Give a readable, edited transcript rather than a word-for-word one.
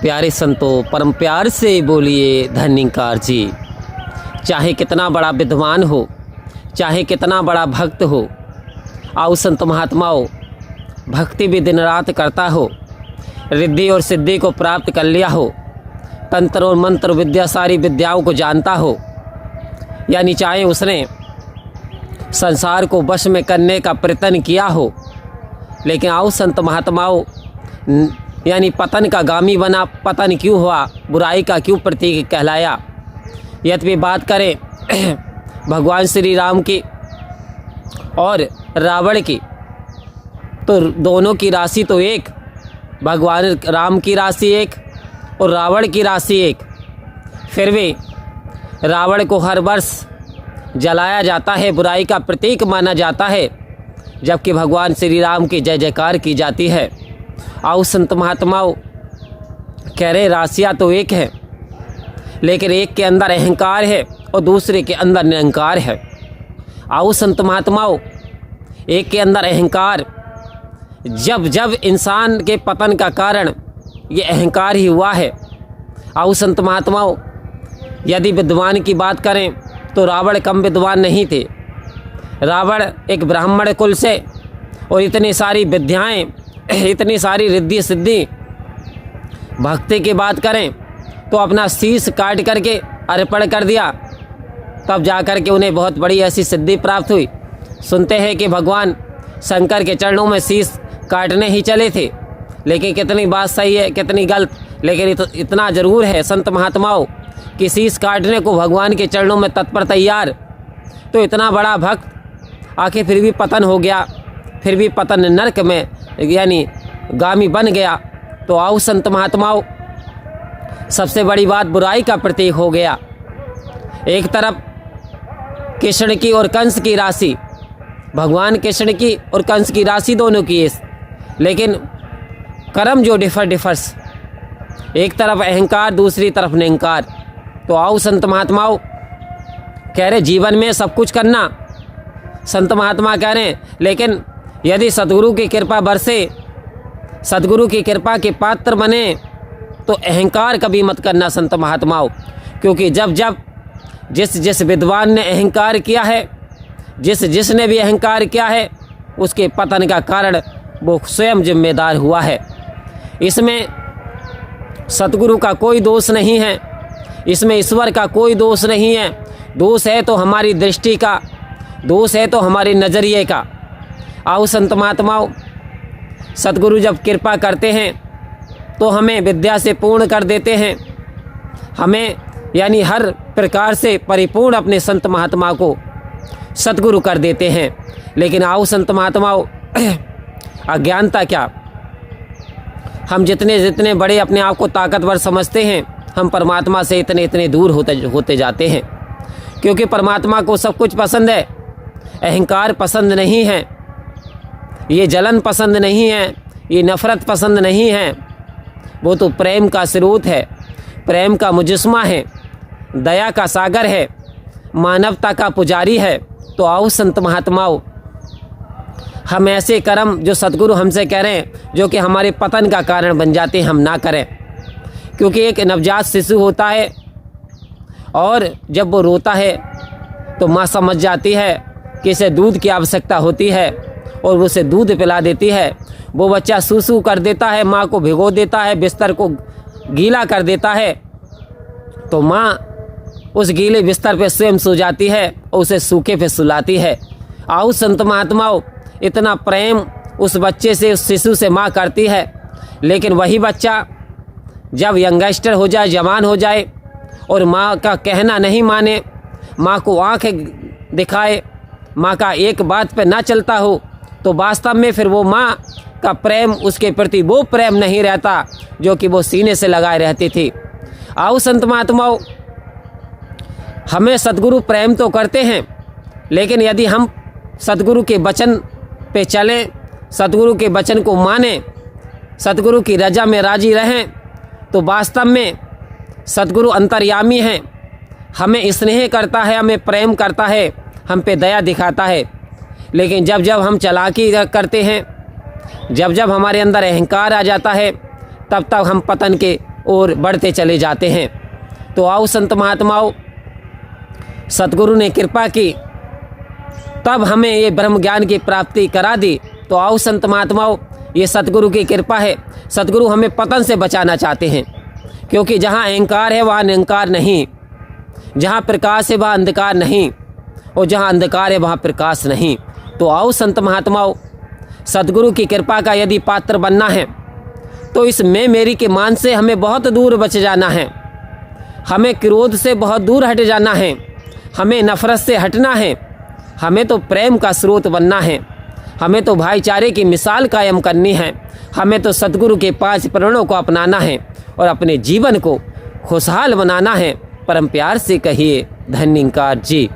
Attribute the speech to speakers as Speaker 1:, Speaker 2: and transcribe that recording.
Speaker 1: प्यारे संतों, परम प्यार से बोलिए धन्यकार जी। चाहे कितना बड़ा विद्वान हो, चाहे कितना बड़ा भक्त हो, आओ संत महात्माओं, भक्ति भी दिन रात करता हो, रिद्धि और सिद्धि को प्राप्त कर लिया हो, तंत्र और मंत्र विद्या सारी विद्याओं को जानता हो, यानी चाहे उसने संसार को वश में करने का प्रयत्न किया हो, लेकिन आओ संत महात्माओं, यानी पतन का गामी बना, पतन क्यों हुआ, बुराई का क्यों प्रतीक कहलाया। यद्यपि बात करें भगवान श्री राम की और रावण की, तो दोनों की राशि तो एक, भगवान राम की राशि एक और रावण की राशि एक। फिर भी रावण को हर वर्ष जलाया जाता है, बुराई का प्रतीक माना जाता है, जबकि भगवान श्री राम की जय जयकार की जाती है। आओ संत महात्माओं, कह रहे राशियाँ तो एक है, लेकिन एक के अंदर अहंकार है और दूसरे के अंदर निरंकार है। आओ संत महात्माओं, एक के अंदर अहंकार, जब जब इंसान के पतन का कारण ये अहंकार ही हुआ है। आओ संत महात्माओं, यदि विद्वान की बात करें तो रावण कम विद्वान नहीं थे। रावण एक ब्राह्मण कुल से, और इतनी सारी विद्याएं, इतनी सारी रिद्धि सिद्धि, भक्ति की बात करें तो अपना शीश काट करके अर्पण कर दिया, तब जा कर के उन्हें बहुत बड़ी ऐसी सिद्धि प्राप्त हुई। सुनते हैं कि भगवान शंकर के चरणों में शीश काटने ही चले थे, लेकिन कितनी बात सही है कितनी गलत, लेकिन इतना ज़रूर है संत महात्माओं कि शीश काटने को भगवान के चरणों में तत्पर तैयार। तो इतना बड़ा भक्त आखिर फिर भी पतन हो गया, फिर भी पतन नरक में यानी गामी बन गया। तो आओ संत महात्माओं, सबसे बड़ी बात बुराई का प्रतीक हो गया। एक तरफ कृष्ण की और कंस की राशि, भगवान कृष्ण की और कंस की राशि दोनों की, लेकिन कर्म जो डिफर्स, एक तरफ अहंकार दूसरी तरफ निरंकार। तो आओ संत महात्माओं, कह रहे जीवन में सब कुछ करना, संत महात्मा कह रहे हैं, लेकिन यदि सद्गुरु की कृपा बरसे, सद्गुरु की कृपा के पात्र बने, तो अहंकार कभी मत करना संत महात्माओं। क्योंकि जब जब जिस विद्वान ने अहंकार किया है, जिसने भी अहंकार किया है, उसके पतन का कारण वो स्वयं जिम्मेदार हुआ है। इसमें सतगुरु का कोई दोष नहीं है, इसमें ईश्वर का कोई दोष नहीं है। दोष है तो हमारी दृष्टि का, दोष है तो हमारे नज़रिए का। आओ संत महात्माओं, सतगुरु जब कृपा करते हैं तो हमें विद्या से पूर्ण कर देते हैं, हमें यानी हर प्रकार से परिपूर्ण अपने संत महात्मा को सतगुरु कर देते हैं। लेकिन आओ संत महात्माओं, अज्ञानता क्या, हम जितने बड़े अपने आप को ताकतवर समझते हैं, हम परमात्मा से इतने दूर होते जाते हैं। क्योंकि परमात्मा को सब कुछ पसंद है, अहंकार पसंद नहीं है, ये जलन पसंद नहीं है, ये नफ़रत पसंद नहीं है। वो तो प्रेम का स्रोत है, प्रेम का मुजस्मा है, दया का सागर है, मानवता का पुजारी है। तो आओ संत महात्माओं, हम ऐसे कर्म जो सतगुरु हमसे कह रहे हैं, जो कि हमारे पतन का कारण बन जाते हैं, हम ना करें। क्योंकि एक नवजात शिशु होता है और जब वो रोता है तो माँ समझ जाती है कि इसे दूध की आवश्यकता होती है और वो उसे दूध पिला देती है। वो बच्चा सूसू कर देता है, माँ को भिगो देता है, बिस्तर को गीला कर देता है, तो माँ उस गीले बिस्तर पे स्वयं सो जाती है और उसे सूखे पे सुलाती है। आओ संत महात्माओं, इतना प्रेम उस बच्चे से, उस शिशु से माँ करती है। लेकिन वही बच्चा जब यंगस्टर हो जाए, जवान हो जाए और माँ का कहना नहीं माने, माँ को आँख दिखाए, माँ का एक बात पे ना चलता हो, तो वास्तव में फिर वो माँ का प्रेम, उसके प्रति वो प्रेम नहीं रहता जो कि वो सीने से लगाए रहती थी। आओ संत महात्माओं, हमें सद्गुरु प्रेम तो करते हैं, लेकिन यदि हम सद्गुरु के वचन पे चलें, सद्गुरु के वचन को माने, सद्गुरु की रजा में राजी रहें, तो वास्तव में सद्गुरु अंतर्यामी हैं, हमें स्नेह करता है, हमें प्रेम करता है, हम पे दया दिखाता है। लेकिन जब जब हम चालाकी करते हैं, जब जब हमारे अंदर अहंकार आ जाता है, तब तब हम पतन के और बढ़ते चले जाते हैं। तो आओ संत महात्माओं, सतगुरु ने कृपा की, तब हमें ये ब्रह्म ज्ञान की प्राप्ति करा दी। तो आओ संत महात्माओं, ये सतगुरु की कृपा है। सतगुरु हमें पतन से बचाना चाहते हैं, क्योंकि जहाँ अहंकार है वहाँ निरंकार नहीं, जहाँ प्रकाश है वहाँ अंधकार नहीं, और जहाँ अंधकार है वहाँ प्रकाश नहीं। तो आओ संत महात्माओं, सतगुरु की कृपा का यदि पात्र बनना है तो इस मैं मेरी के मान से हमें बहुत दूर बच जाना है। हमें क्रोध से बहुत दूर हट जाना है, हमें नफरत से हटना है, हमें तो प्रेम का स्रोत बनना है, हमें तो भाईचारे की मिसाल कायम करनी है, हमें तो सतगुरु के 5 प्रणों को अपनाना है और अपने जीवन को खुशहाल बनाना है। परम प्यार से कहिए धन्यकार जी।